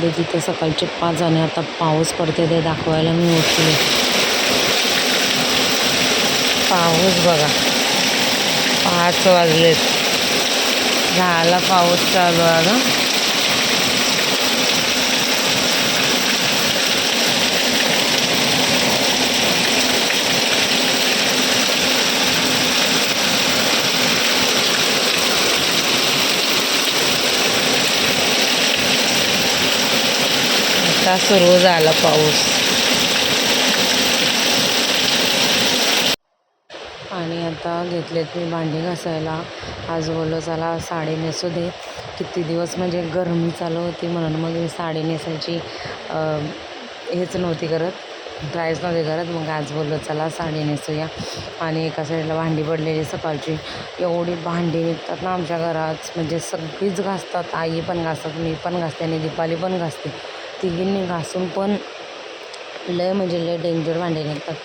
होते तिथे सकाळचे 5 आणि आता पाऊस पडते ते दाखवायला मी उठले. पाऊस बघा, 5 वाजलेत, झाला पाऊस चालू आला. आता सुरू झाला पाऊस. आणि आता घेतलेत मी भांडी घासायला. आज बोललो चला साडी नेसू दे, किती दिवस म्हणजे गरमी चालू होती म्हणून मग मी साडी नेसायची हेच नव्हती करत, ट्रायच नव्हती करत. मग आज बोललो चला साडी नेसूया. आणि एका साईडला भांडी पडलेली सकाळची, एवढी भांडी निघतात ना आमच्या घरात, म्हणजे सगळीच घासतात. आई पण घासतात, मी पण घासते आणि दीपाली पण घासते. तिघींनी घासून पण लय म्हणजे लय डेंजर भांडे निघतात.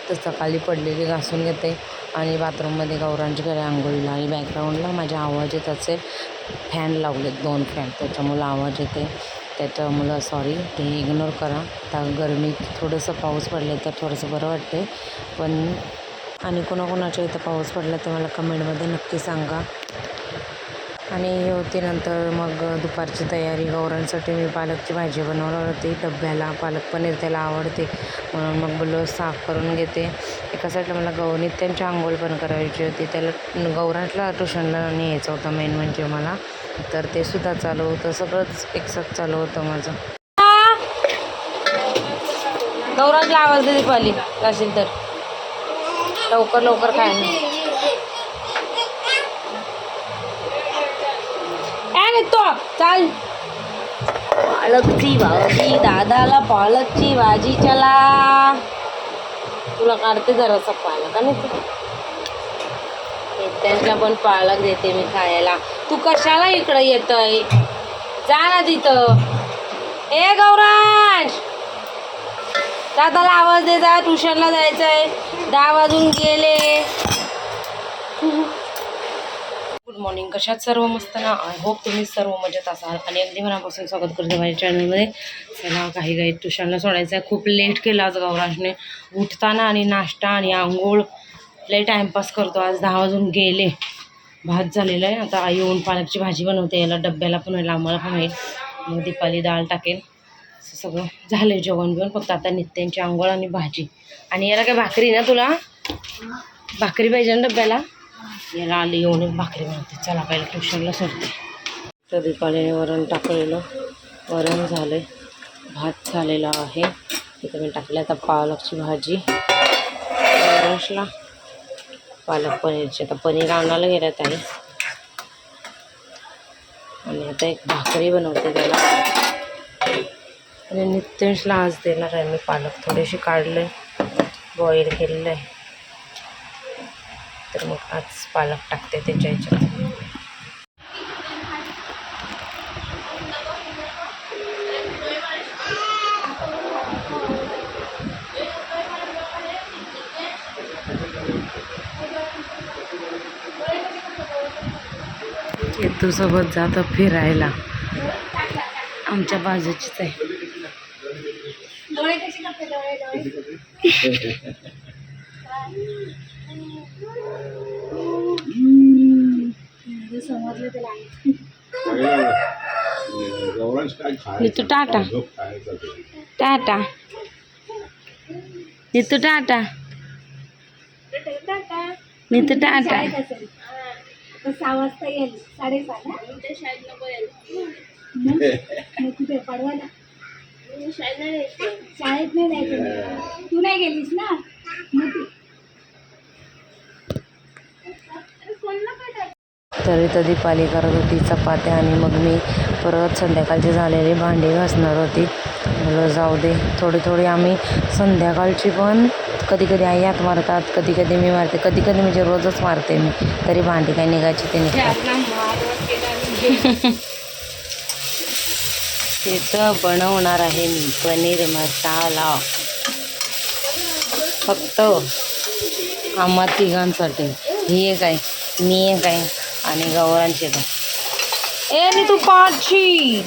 तर सकाळी पडलेली घासून घेते आणि बाथरूममध्ये गौरांची केल्या आंघोळीला. आणि बॅकग्राऊंडला माझ्या आवाज येत असेल, फॅन लावलेत 2 फॅन, त्याच्यामुळं आवाज येते. त्याच्यामुळं सॉरी, ते इग्नोर करा. आता गरमीत थोडंसं पाऊस पडले तर थोडंसं बरं वाटते. पण आणि कोणाकोणाच्या इथं पाऊस पडला ते मला कमेंटमध्ये नक्की सांगा. आणि हे होती नंतर मग दुपारची तयारी. गौरांसाठी मी पालकची भाजी बनवणार होती डब्याला, पालक पनीर त्याला आवडते म्हणून मग बोललो साफ करून घेते. एका साईडला मला नित्यांची आंघोळ पण करायची होती, त्याला गौरांला ट्युशनला न्यायचं होतं मेन म्हणजे मला, तर ते सुद्धा चालू होतं, सगळंच एकसाथ चालू होतं माझं. गौरांला आवाज दे दीपाली असेल तर, लवकर लवकर काय तो चाल. पालकची भाजी, दादाला पालकची भाजी, चला तुला काढते जरासा पालक. आणि त्यांना पण पालक देते मी खायला. तू कशाला इकडं येतय, जा ना तिथं. ए गौरांश, दादाला आवाज दे, जा ट्युशनला जायचंय, 10 वाजून गेले. गुड मॉर्निंग, कशात सर्व मस्त ना. आय होप तुम्ही सर्व मजेत असाल आणि अगदी मनापासून स्वागत करते माझ्या चॅनलमध्ये. चला काही काही ट्युशनला सोडायचं आहे. खूप लेट केला आज गौरांशने उठताना, आणि नाश्ता आणि आंघोळ लई टाईमपास करतो. आज 10 वाजून गेले, भात झालेलं आहे. आता आई येऊन पालकची भाजी बनवते, याला डब्याला पण होईल, आम्हाला पण होईल. मग दीपाली डाळ टाकेल. सगळं झालं जेवण बिवण, फक्त आता नित्यांची आंघोळ आणि भाजी. आणि याला काय भाकरी ना, तुला भाकरी पाहिजे ना डब्याला, याला आली येऊन एक भाकरी बनवते. चला पहिलं ट्युशनला सोडते. तर दीपालीने वरण टाकलेलं, वरण झालं, भात झालेला आहे. तिथं मी टाकलं आता पालकची भाजी. गौरांशला पालक पनीरची, आता पनीर आणायला गेल्यात आहे. आणि आता एक भाकरी बनवते त्याला. आणि नित्यांशला आज देणार आहे मी पालक, थोडेसे काढले, बॉईल केलेलं आहे. तर मग आज पालक टाकते त्याच्या ह्याच्यात. केतूसोबत जातो फिरायला, आमच्या बाजूचीच आहे. नीतू टाटा, टाटा नीतू, टाटा नीतू, टाटा. 6 वाजता येईल, 6:30. कुठे पडवायला शाळेत नाही जायचं, तू नाही गेलीस ना. तरी तर दीपाली करत होती चपात्या, आणि मग मी परत संध्याकाळची झालेली भांडी घासणार होती. मला जाऊ दे, थोडी थोडी आम्ही संध्याकाळची पण, कधी कधी आई हात मारतात, कधी कधी मी मारते, कधी कधी म्हणजे रोजच मारते मी, तरी भांडी काय निघायची ते निघतात. तिथं बनवणार आहे मी पनीर मसाला, फक्त आम्हा तिघांसाठी. ही एक आहे, मी एक आहे आणि गौरांची काय. ए नी तू पाची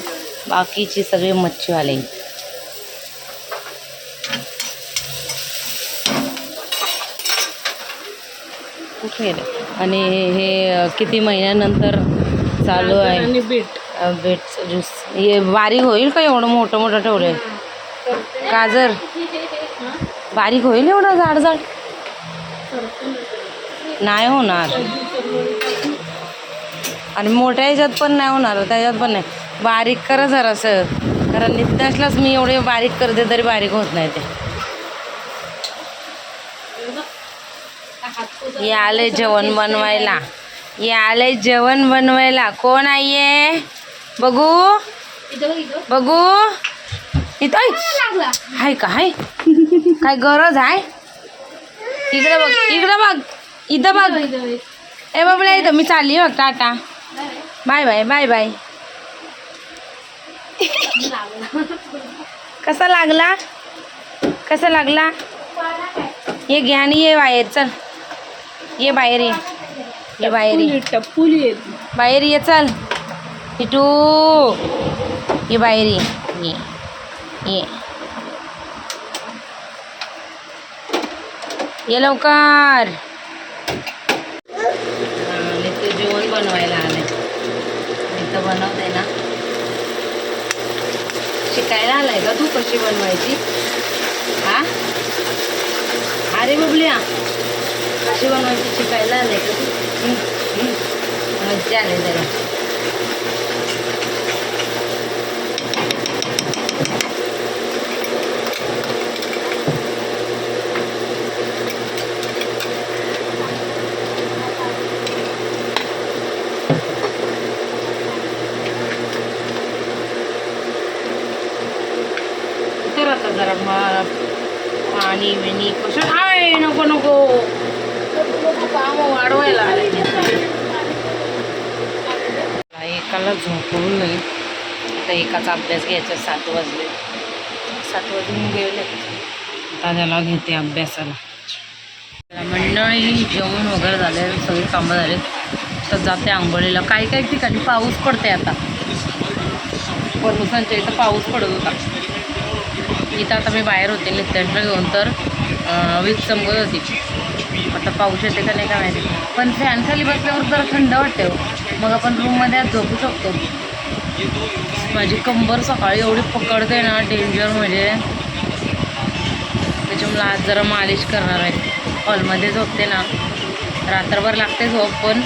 बाकीची सगळी मच्छीवाले. कुठे गेले? आणि हे किती महिन्यानंतर चालू आहे बीटचं ज्यूस. हे बारीक होईल का एवढं मोठं मोठं ठेवलंय? गाजर बारीक होईल एवढं जाड जाड? नाही होणार. आणि मोठ्या ह्याच्यात पण नाही होणार, त्याच्यात पण नाही. बारीक करा जरासं, कारण नित्यासलाच मी एवढे बारीक करते तरी बारीक होत नाही ते. हे आले जेवण बनवायला, हे आले जेवण बनवायला. कोण आहे बघू बघू? इथं हाय का? हाय काय गरज आहे? इकडे बघ, इकडे बघ, इथं बघ. ए बाबा इथं मी चालली बघ. Tata bye bye bye bye. कसा लागला? कसा लागला? ये घ्या आणि ये बाहेर. चल ये बाहेर, ये बाहेर, ये बाहेर, ये चल इटू, ये बाहेर, ये ये लवकर. ते जेवण बनवायला आले. मी तर बनवते ना. शिकायला आलाय का तू कशी बनवायची? हा अरे बबल्या, कशी बनवायची शिकायला आलाय का तू? मज्जा आली जरा. तर आता जरा पाणी बिणी कसं आहे? नको नको काम वाढवायला आले. एकाला झोपवून नाही. आता एकाचा अभ्यास घ्यायचा. 7 वाजले, 7 वाजून गेले. आता त्याला घेते अभ्यासाला. मंडळी जेवण वगैरे झाले, सगळी कामं झाले. तर जाते आंघोळीला. काही काही ठिकाणी पाऊस पडते आता. परमुसांच्या इथं पाऊस पडत होता. इथं आता मी बाहेर होते नित्यांना घेऊन, तर वीज चमकत होती. आता पाऊस येते का नाही काय माहिती. पण फॅन खाली बसल्यावर जरा थंड वाटते हो. मग आपण रूममध्ये आज झोपू शकतो. माझी कंबर सकाळी एवढी पकडते ना, डेंजर म्हणजे. त्याच्यामुळे आज जरा मालिश करणार आहे. हॉलमध्ये झोपते ना, रात्रभर लागते झोप, पण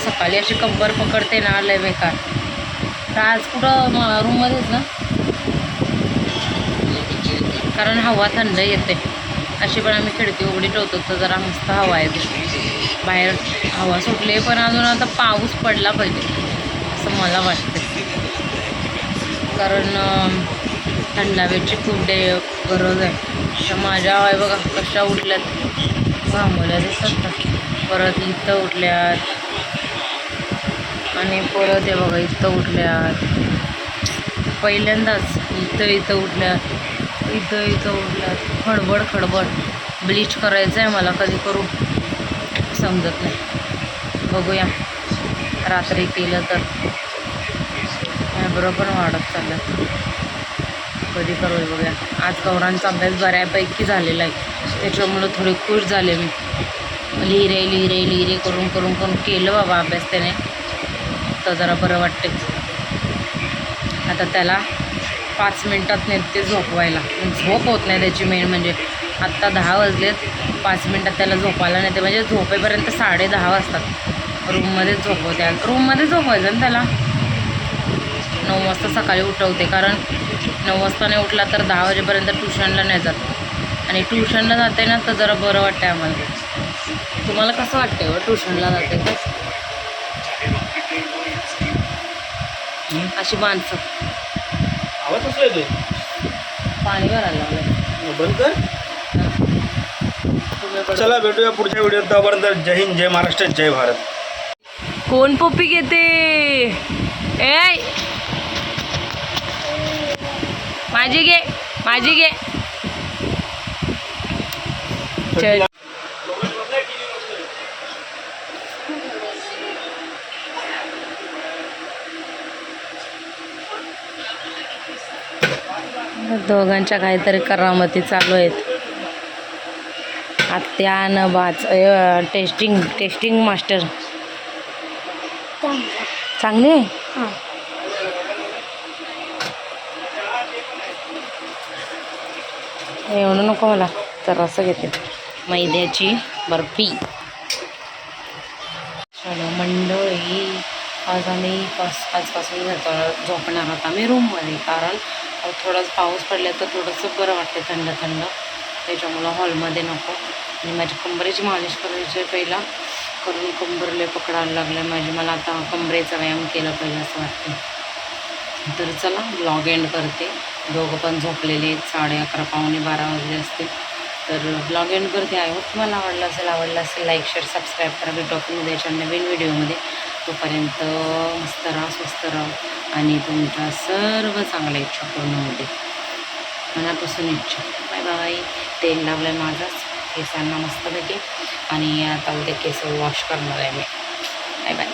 सकाळी अशी कंबर पकडते ना, लय बेकार. तर आज कुठं रूममध्येच ना, कारण हवा थंड येते. अशी पण आम्ही खिडकी उघडी ठेवतो, तर जरा मस्त हवा येते. बाहेर हवा सुटली, पण अजून आता पाऊस पडला पाहिजे असं मला वाटतं. कारण थंड हवेची खूप गरज आहे. तर माझ्या आहे बघा कशा उठल्यात, घामोल्या दिसतात. परत इथं उठल्यात, आणि परत हे बघा इथं उठल्यात. पहिल्यांदाच इथं उठल्यात, इथं उठल्यात. खडबड ब्लीच करायचं आहे मला. कधी करू समजत नाही. बघूया रात्री केलं तर. बरोबर वाढत चाललं, कधी करू बघूया. आज गौरांचा अभ्यास बऱ्यापैकी झालेला आहे, त्याच्यामुळं थोडी खुश झाले मी. लिहिरे करून केलं बाबा अभ्यास त्याने, तर जरा बरं वाटते. आता त्याला 5 मिनटात नेते झोपवायला. झोप होत नाही त्याची मेन म्हणजे. आत्ता 10 वाजलेत, 5 मिनटात त्याला झोपायला नेते. म्हणजे झोपेपर्यंत 10:30 वाजतात. रूममध्येच झोपवते. रूममध्ये झोपवायचं ना त्याला. 9 वाजता सकाळी उठवते, कारण 9 वाजता नाही उठला तर 10 वाजेपर्यंत ट्युशनला नाही जात. आणि ट्युशनला जाते ना, तर जरा बरं वाटतं आम्हाला. तुम्हाला कसं वाटतं हो ट्युशनला जाते तर? अशी माणसं पाणी भरायला लागलं. बंद कर. चला भेटूया पुढच्या व्हिडिओत. तोपर्यंत जय हिंद, जय महाराष्ट्र, जय भारत. कोण पप्पी घेते? ए माझी घे. चल. दोघांच्या काहीतरी करामती चालू आहेत. आत्या न बाच टेस्टिंग मास्टर चांगली आहे. हां एवढं नको मला, तर असं घेते मैद्याची बर्फी. चलो मंडळी, आज आम्ही आजपासून झोपणार आहोत आम्ही रूममध्ये, कारण थोडाच पाऊस पडला तर थोडंसं बरं वाटतं थंड थंड, त्याच्यामुळं हॉलमध्ये नको. आणि माझी कंबरेची मालिश करायची आहे पहिला, करून कंबरले पकडायला लागले माझी. मला आता कंबरेचा व्यायाम केला पाहिजे असं वाटतं. तर चला ब्लॉग एंड करते. दोघं पण झोपलेले आहेत, 11:30 पावणे 12 वाजले असतील. तर ब्लॉग एंड करते. आय होप तुम्हाला आवडलं असेल लाईक शेअर सबस्क्राईब करा. भेटू आपण उद्याच्या नवीन व्हिडिओमध्ये. तोपर्यंत मस्त राहा, स्वस्त राहा आणि तुमच्या सर्व चांगल्या इच्छा पूर्ण होते, मनापासून इच्छा. Bye bye. तेल लावलं आहे माझंच केसांना मस्तपैकी, आणि आता उद्या केस वॉश करणार आहे मी. Bye bye.